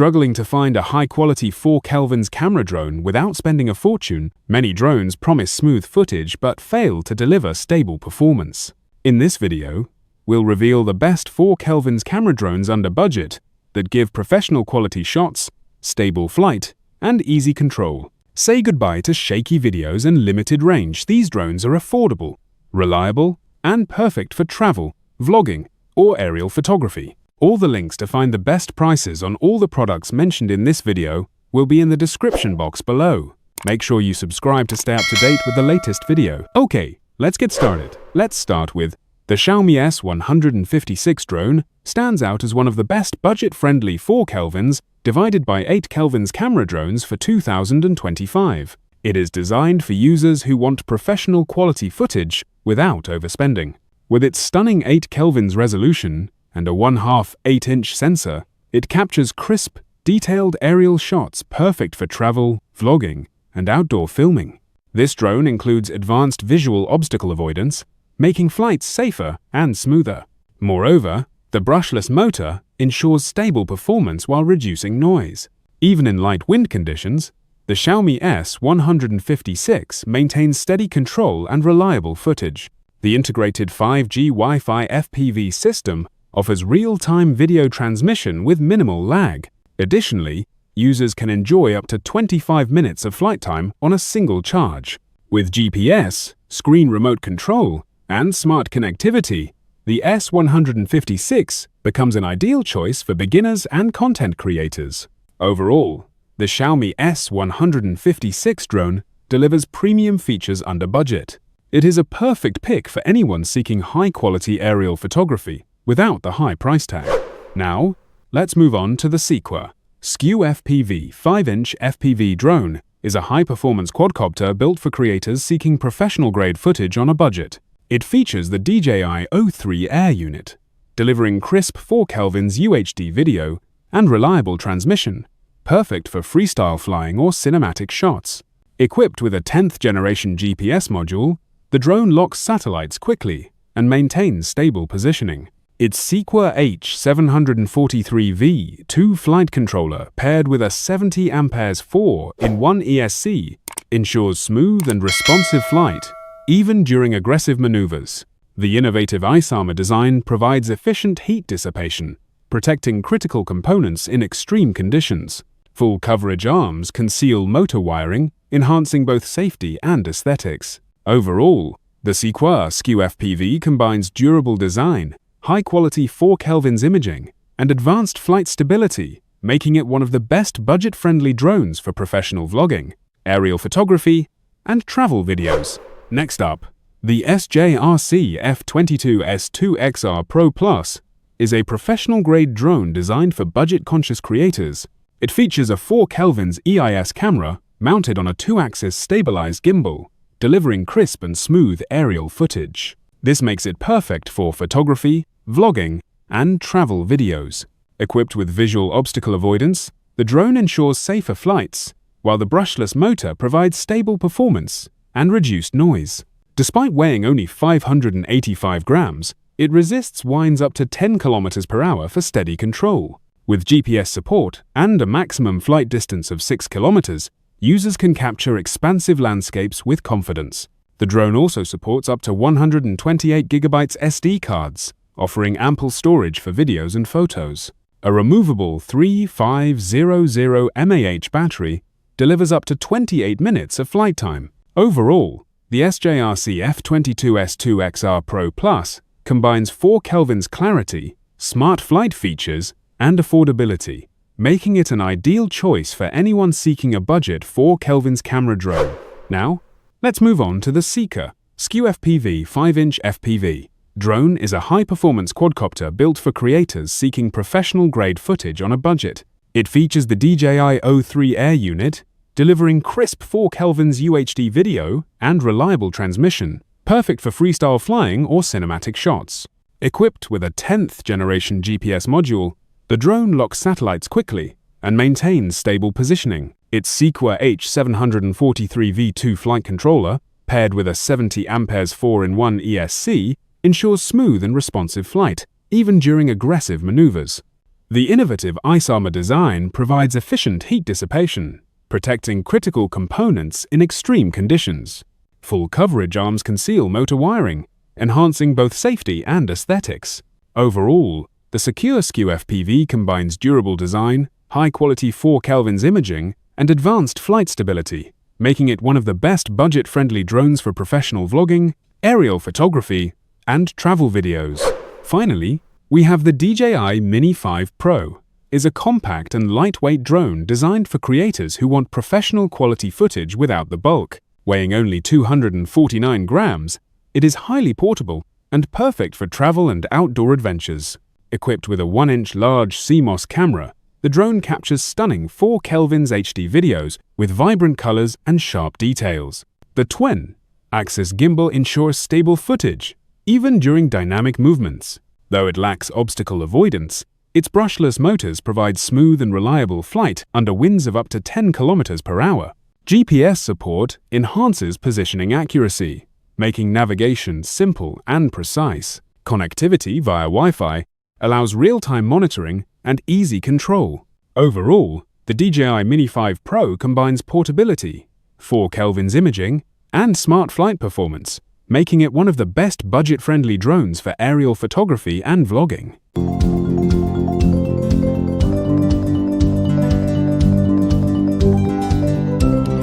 Struggling to find a high-quality 4 Kelvin's camera drone without spending a fortune, many drones promise smooth footage but fail to deliver stable performance. In this video, we'll reveal the best 4 Kelvin's camera drones under budget that give professional quality shots, stable flight, and easy control. Say goodbye to shaky videos and limited range. These drones are affordable, reliable, and perfect for travel, vlogging, or aerial photography. All the links to find the best prices on all the products mentioned in this video will be in the description box below. Make sure you subscribe to stay up to date with the latest video. Okay, let's get started. Let's start with the Xiaomi S156 drone. Stands out as one of the best budget-friendly 4 Kelvins divided by 8 Kelvins camera drones for 2025. It is designed for users who want professional quality footage without overspending. With its stunning 8 Kelvins resolution and a 1/2 8-inch sensor, it captures crisp, detailed aerial shots perfect for travel, vlogging, and outdoor filming. This drone includes advanced visual obstacle avoidance, making flights safer and smoother. Moreover, the brushless motor ensures stable performance while reducing noise. Even in light wind conditions, the Xiaomi S156 maintains steady control and reliable footage. The integrated 5G Wi-Fi FPV system offers real-time video transmission with minimal lag. Additionally, users can enjoy up to 25 minutes of flight time on a single charge. With GPS, screen remote control, and smart connectivity, the S156 becomes an ideal choice for beginners and content creators. Overall, the Xiaomi S156 drone delivers premium features under budget. It is a perfect pick for anyone seeking high-quality aerial photography without the high price tag. Now, let's move on to the SEQURE. SQFPV 5-inch FPV drone is a high-performance quadcopter built for creators seeking professional-grade footage on a budget. It features the DJI O3 Air unit, delivering crisp 4 Kelvins UHD video and reliable transmission, perfect for freestyle flying or cinematic shots. Equipped with a 10th generation GPS module, the drone locks satellites quickly and maintains stable positioning. Its SEQURE H743V 2 flight controller paired with a 70 Ah 4-in-1 ESC ensures smooth and responsive flight, even during aggressive maneuvers. The innovative ice armor design provides efficient heat dissipation, protecting critical components in extreme conditions. Full coverage arms conceal motor wiring, enhancing both safety and aesthetics. Overall, the SEQURE SQFPV combines durable design, high-quality 4 Kelvins imaging, and advanced flight stability, making it one of the best budget-friendly drones for professional vlogging, aerial photography, and travel videos. Next up, the SJRC F22S2XR Pro Plus is a professional-grade drone designed for budget-conscious creators. It features a 4 Kelvins EIS camera mounted on a 2-axis stabilized gimbal, delivering crisp and smooth aerial footage. This makes it perfect for photography, vlogging, and travel videos. Equipped with visual obstacle avoidance, the drone ensures safer flights, while the brushless motor provides stable performance and reduced noise. Despite weighing only 585 grams, it resists winds up to 10 km/h for steady control. With GPS support and a maximum flight distance of 6 km, users can capture expansive landscapes with confidence. The drone also supports up to 128 GB SD cards, offering ample storage for videos and photos. A removable 3500 mAh battery delivers up to 28 minutes of flight time. Overall, the SJRC F22S2XR Pro Plus combines 4 Kelvins clarity, smart flight features, and affordability, making it an ideal choice for anyone seeking a budget 4 Kelvins camera drone. Now, let's move on to the SEQURE SQFPV 5-inch FPV. Drone is a high-performance quadcopter built for creators seeking professional-grade footage on a budget. It features the DJI O3 Air unit, delivering crisp 4 Kelvins UHD video and reliable transmission, perfect for freestyle flying or cinematic shots. Equipped with a 10th generation GPS module, the drone locks satellites quickly and maintains stable positioning. Its SEQURE H743V2 flight controller, paired with a 70 Ah 4-in-1 ESC, ensures smooth and responsive flight, even during aggressive maneuvers. The innovative ice armor design provides efficient heat dissipation, protecting critical components in extreme conditions. Full coverage arms conceal motor wiring, enhancing both safety and aesthetics. Overall, the SEQURE SQFPV combines durable design, high-quality 4 kelvins imaging, and advanced flight stability, making it one of the best budget-friendly drones for professional vlogging, aerial photography, and travel videos. Finally, we have the DJI Mini 5 Pro. Is a compact and lightweight drone designed for creators who want professional quality footage without the bulk. Weighing only 249 grams, it is highly portable and perfect for travel and outdoor adventures. Equipped with a 1-inch large CMOS camera, the drone captures stunning 4 kelvins HD videos with vibrant colors and sharp details. The twin-axis gimbal ensures stable footage, even during dynamic movements. Though it lacks obstacle avoidance, its brushless motors provide smooth and reliable flight under winds of up to 10 km per hour. GPS support enhances positioning accuracy, making navigation simple and precise. Connectivity via Wi-Fi allows real-time monitoring and easy control. Overall, the DJI Mini 5 Pro combines portability, 4 kelvins imaging, and smart flight performance, making it one of the best budget-friendly drones for aerial photography and vlogging.